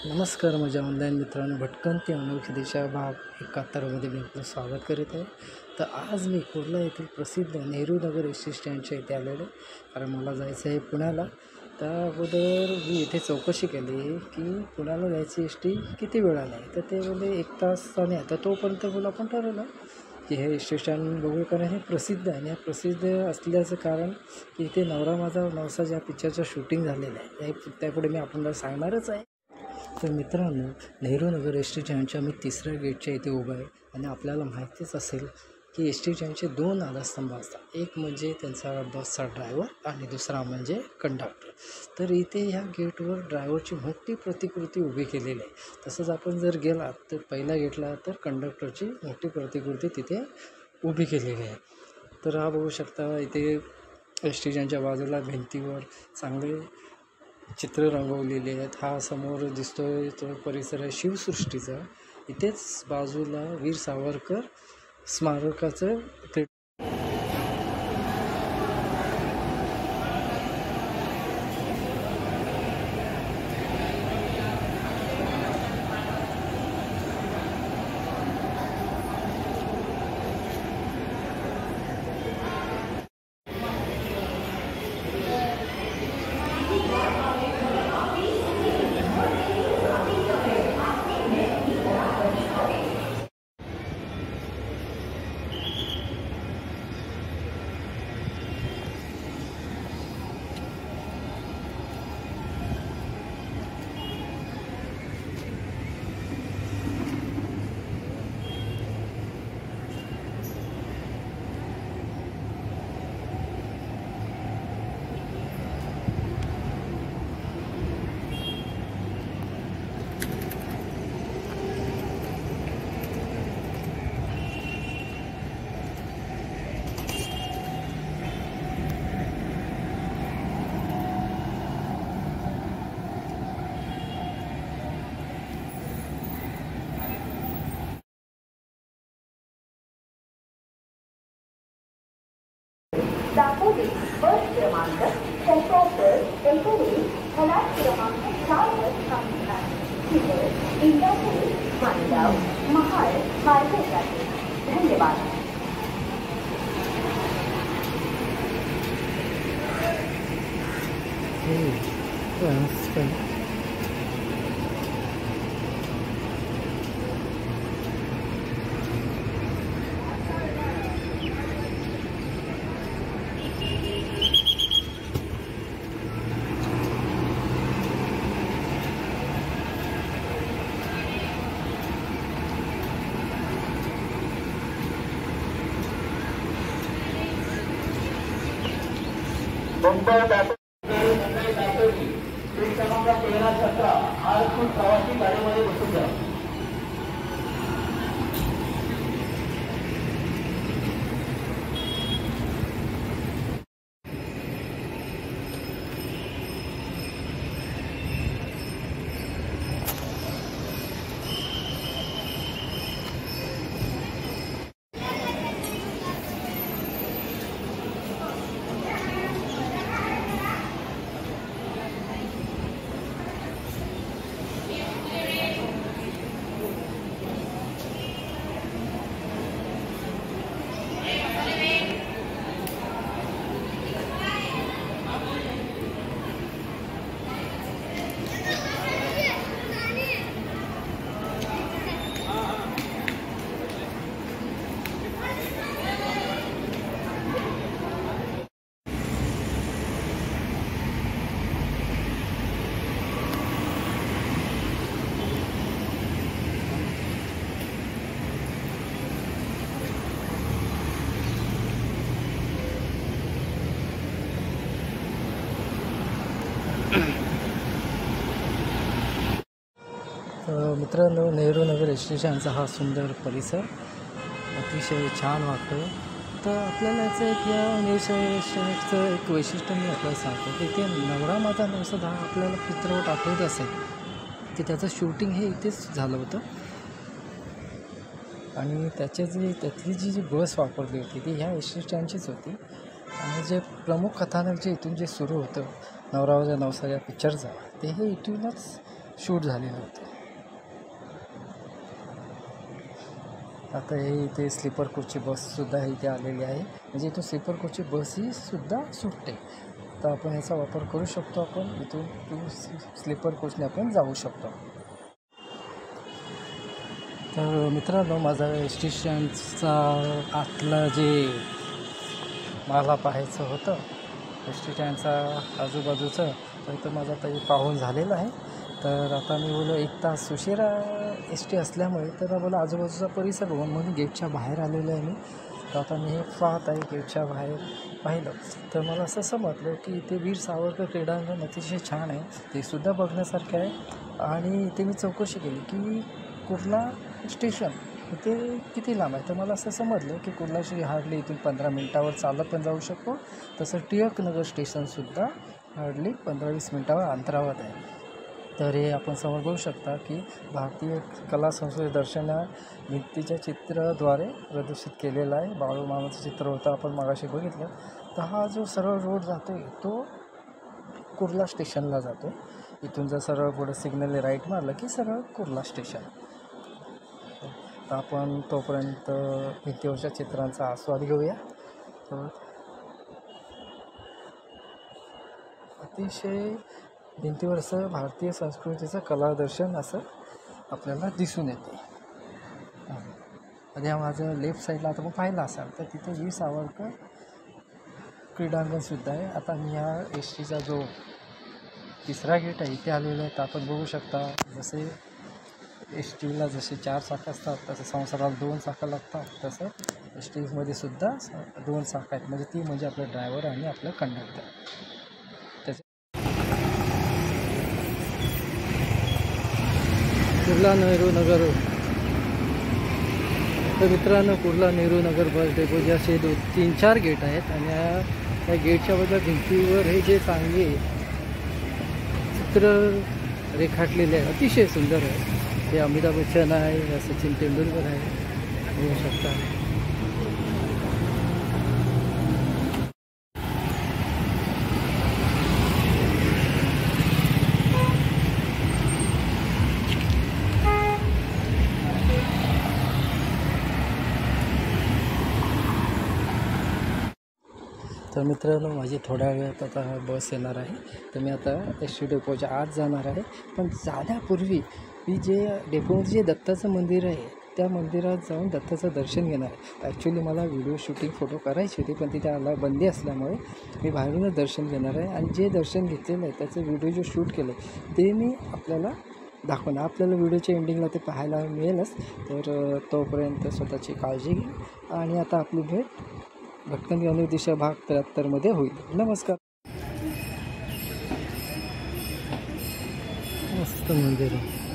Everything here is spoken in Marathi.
नमस्कार माझ्या ऑनलाईन मित्रांनो, भटकंती अनोळखी दिशा भाग 71मध्ये मी आपलं स्वागत करीत आहे. तर आज मी कुर्ला येथील प्रसिद्ध नेहरू नगर एस टी स्टँडच्या इथे आलेलो आहे, कारण मला जायचं आहे पुण्याला. त्या अगोदर मी इथे चौकशी केली की पुण्याला जायची एस टी किती वेळाला आहे. तर ते बोलले 1 तासाने. आता तोपर्यंत बोला आपण ठरवलं की हे एस टी स्टँड बघू, कारण हे प्रसिद्ध आहे. आणि हे प्रसिद्ध असल्याचं कारण की इथे नवरा माझा नवसा ज्या पिक्चरचं शूटिंग झालेलं आहे त्यापुढे मी आपल्याला सांगणारच आहे. तर मित्रांनो, नेहरू नगर एस टी स्टँडच्या मी 3ऱ्या गेटच्या इथे उभा आहे. आणि आपल्याला माहितीच असेल की एस टी स्टँडचे 2 आधारस्तंभ असतात. एक म्हणजे त्यांचा बसचा ड्रायव्हर आणि दुसरा म्हणजे कंडक्टर. तर इथे ह्या गेटवर ड्रायव्हरची मोठी प्रतिकृती उभी केलेली आहे. तसंच आपण जर गेलात तर पहिल्या गेटला तर कंडक्टरची मोठी प्रतिकृती तिथे उभी केलेली आहे. तर हा बघू शकता, इथे एस टी स्टँडच्या बाजूला भिंतीवर चांगले चित्र रंगवलेले आहेत. हा समोर दिसतोय तो परिसर आहे शिवसृष्टीचा. इथेच बाजूला वीर सावरकर स्मारकाचं ते दापोली बस क्रमांक 76 19 खलास क्रमांक 4 वर थांबणार. तिथे इंदापूर माणगाव महाड मार्गासाठी. धन्यवाद. मुंबई दापोली सीट क्रमांक 13-17 आज प्रवासी गाडीमध्ये बसून द्या. मित्रांनो, नेहरू नगर एस टी स्टँडचा हा सुंदर परिसर अतिशय छान वाटतो. तर आपल्याला याचं एक या नेहरू स्टँडचं एक वैशिष्ट्य मी आपल्याला सांगतो की इथे नवरा माझा नवसा हा आपल्याला चित्रपट आठवत असेल की त्याचं शूटिंग हे इथेच झालं होतं. आणि त्यातली जी बस वापरली होती ती ह्या एस टी स्टँडचीच होती. आणि जे प्रमुख कथानक जे इथून जे सुरू होतं नवरा माझा नवसा या पिक्चरचा, ते हे इथूनच शूट झालेलं होतं. आता हे इथे स्लीपर कोचची बससुद्धा इथे आलेली आहे, म्हणजे इथून स्लीपर कोचची बसही सुद्धा सुटते. तर आपण ह्याचा वापर करू शकतो. आपण इथून स्लीपर कोचने आपण जाऊ शकतो. तर मित्रांनो, माझा एस टी स्टँडचा आतलं जे मला पाहायचं होतं एस टी स्टँडचा आजूबाजूचं, तर इथं माझं आता पाहून झालेलं आहे. तर आता मी बोललो 1 तास उशिरा एस टी असल्यामुळे तर बोला आजूबाजूचा परिसर बघून म्हणून गेटच्या बाहेर आलेलो आहे मी. तर आता मी हे पाहत आहे, गेटच्या बाहेर पाहिलं तर मला असं समजलं की इथे वीर सावरकर क्रीडांगण अतिशय छान आहे, ते सुद्धा बघण्यासारखं आहे. आणि इथे मी चौकशी केली की कुर्ला स्टेशन इथे किती लांब आहे. तर मला असं समजलं की कुर्लाशी हार्डली इथून 15 मिनटावर चालत पण जाऊ शकतो. तसं टिळकनगर स्टेशनसुद्धा हार्डली 15-20 मिनटावर अंतरावर आहे. तर हे आपण समोर बघू शकता की भारतीय कला संस्कृती दर्शन भिंतीच्या चित्राद्वारे प्रदर्शित केलेलं आहे. बाळूमामाचं चित्र होतं आपण मगाशी बघितलं. तर हा जो सरळ रोड जातो आहे तो कुर्ला स्टेशनला जातो. इथून जर सरळ पुढे सिग्नल राईट मारलं की सरळ कुर्ला स्टेशन. तर आपण तोपर्यंत भिंतीवरच्या चित्रांचा आस्वाद घेऊया. तर अतिशय भिंतीवरचं भारतीय संस्कृतीचं कलादर्शन असं आपल्याला दिसून येते. आणि माझं लेफ्ट साईडला आता आपण पाहिलं असाल तर तिथे वीर सावरकर क्रीडांगणसुद्धा आहे. आता मी ह्या एस टीचा जो 3रा गेट आहे इथे आलेलो आहे. तर आपण बघू शकता जसे एस टीला जसे 4 चाकं असतात तसं संसाराला 2 चाकं लागतात, तसं एस टीमध्ये सुद्धा 2 चाकं आहेत. म्हणजे ती म्हणजे आपलं ड्रायव्हर आणि आपलं कंडक्टर. कुर्ला नेहरू नगर. तर मित्रांनो, कुर्ला नेहरू नगर बस डेपोचे असे 3-4 गेट आहेत. आणि या गेटच्या बाजूला भिंतीवर हे जे चांगले चित्र रेखाटलेले आहे अतिशय सुंदर आहे. हे अमिताभ बच्चन आहे, या सचिन तेंडुलकर आहे, बघू शकता. तर मित्रांनो, माझी थोड्या वेळात आता बस येणार आहे. तर मी आता एस टी डेपोच्या आत जाणार आहे. पण जाण्यापूर्वी मी जे डेपोमध्ये जे दत्ताचं मंदिर आहे त्या मंदिरात जाऊन दत्ताचं दर्शन घेणार आहे. ॲक्च्युली मला व्हिडिओ शूटिंग फोटो करायची होती, पण तिथे आला बंदी असल्यामुळे मी बाहेरूनच दर्शन घेणार आहे. आणि जे दर्शन घेतलेलं आहे त्याचं व्हिडिओ जो शूट केलं आहे ते मी आपल्याला दाखवणार. आपल्याला व्हिडिओच्या एंडिंगला ते पाहायला मिळेलच. तर तोपर्यंत स्वतःची काळजी घ्या. आणि आता आपली भेट भटकंती अनेक दिशा भाग 73मध्ये होईल. नमस्कार. मस्त मंदिर आहे.